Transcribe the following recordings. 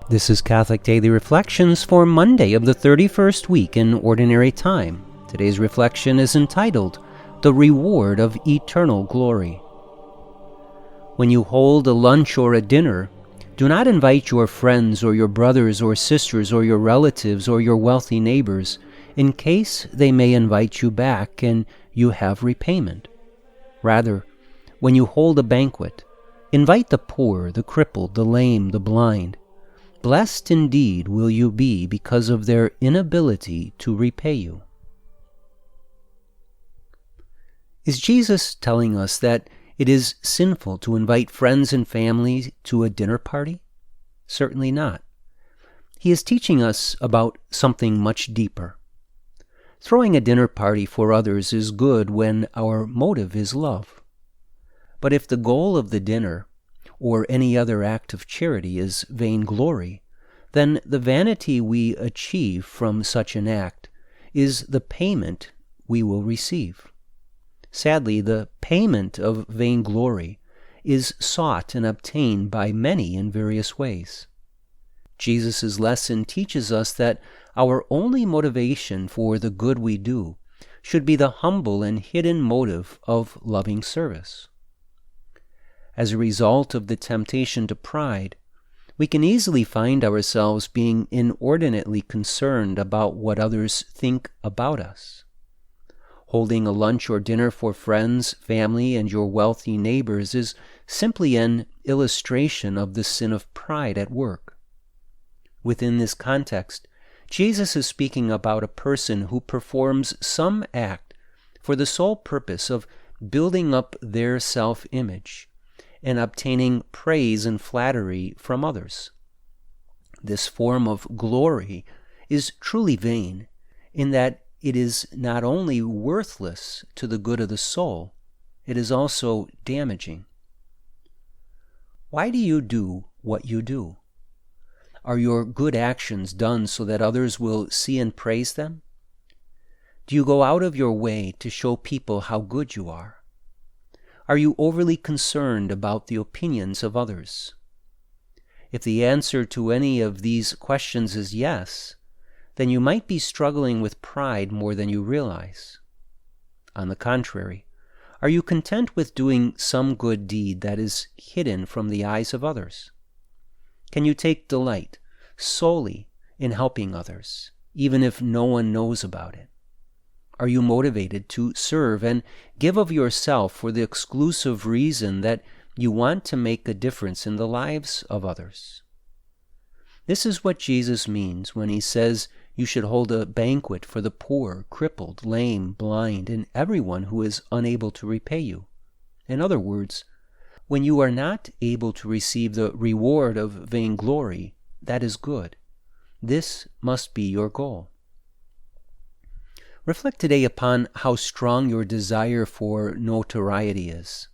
This is Catholic Daily Reflections for Monday of the 31st week in Ordinary Time. Today's reflection is entitled, The Reward of Eternal Glory. When you hold a lunch or a dinner, do not invite your friends or your brothers or sisters or your relatives or your wealthy neighbors, in case they may invite you back and you have repayment. Rather, when you hold a banquet, invite the poor, the crippled, the lame, the blind. Blessed indeed will you be because of their inability to repay you. Is Jesus telling us that it is sinful to invite friends and family to a dinner party? Certainly not. He is teaching us about something much deeper. Throwing a dinner party for others is good when our motive is love. But if the goal of the dinner or any other act of charity is vainglory, then the vanity we achieve from such an act is the payment we will receive. Sadly, the payment of vainglory is sought and obtained by many in various ways. Jesus' lesson teaches us that our only motivation for the good we do should be the humble and hidden motive of loving service. As a result of the temptation to pride, we can easily find ourselves being inordinately concerned about what others think about us. Holding a lunch or dinner for friends, family, and your wealthy neighbors is simply an illustration of the sin of pride at work. Within this context, Jesus is speaking about a person who performs some act for the sole purpose of building up their self-image and obtaining praise and flattery from others. This form of glory is truly vain, in that it is not only worthless to the good of the soul, it is also damaging. Why do you do what you do? Are your good actions done so that others will see and praise them? Do you go out of your way to show people how good you are? Are you overly concerned about the opinions of others? If the answer to any of these questions is yes, then you might be struggling with pride more than you realize. On the contrary, are you content with doing some good deed that is hidden from the eyes of others? Can you take delight solely in helping others, even if no one knows about it? Are you motivated to serve and give of yourself for the exclusive reason that you want to make a difference in the lives of others? This is what Jesus means when he says you should hold a banquet for the poor, crippled, lame, blind, and everyone who is unable to repay you. In other words, when you are not able to receive the reward of vainglory, that is good. This must be your goal. Reflect today upon how strong your desire for notoriety is.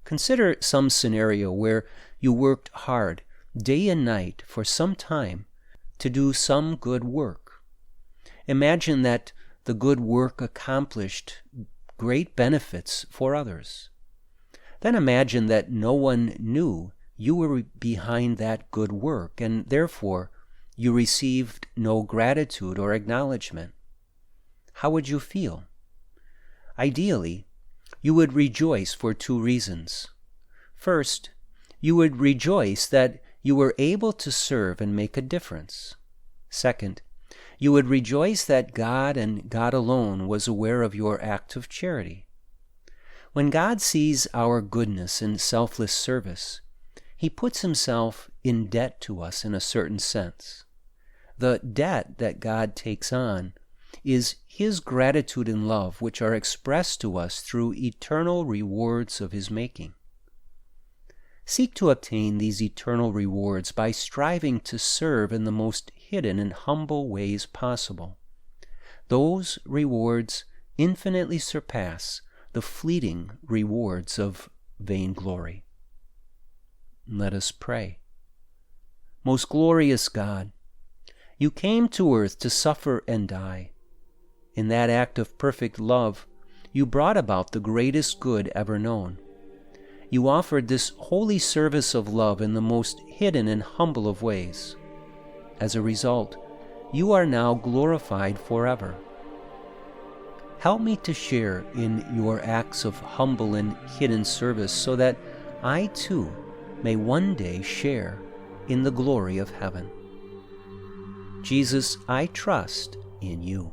Consider some scenario where you worked hard, day and night, for some time to do some good work. Imagine that the good work accomplished great benefits for others. Then imagine that no one knew you were behind that good work, and therefore you received no gratitude or acknowledgement. How would you feel? Ideally, you would rejoice for two reasons. First, you would rejoice that you were able to serve and make a difference. Second, you would rejoice that God and God alone was aware of your act of charity. When God sees our goodness and selfless service, he puts himself in debt to us in a certain sense. The debt that God takes on is his gratitude and love, which are expressed to us through eternal rewards of his making. Seek to obtain these eternal rewards by striving to serve in the most hidden and humble ways possible. Those rewards infinitely surpass the fleeting rewards of vainglory. Let us pray. Most glorious God, you came to earth to suffer and die. In that act of perfect love, you brought about the greatest good ever known. You offered this holy service of love in the most hidden and humble of ways. as a result, you are now glorified forever. Help me to share in your acts of humble and hidden service so that I too may one day share in the glory of heaven. Jesus, I trust in you.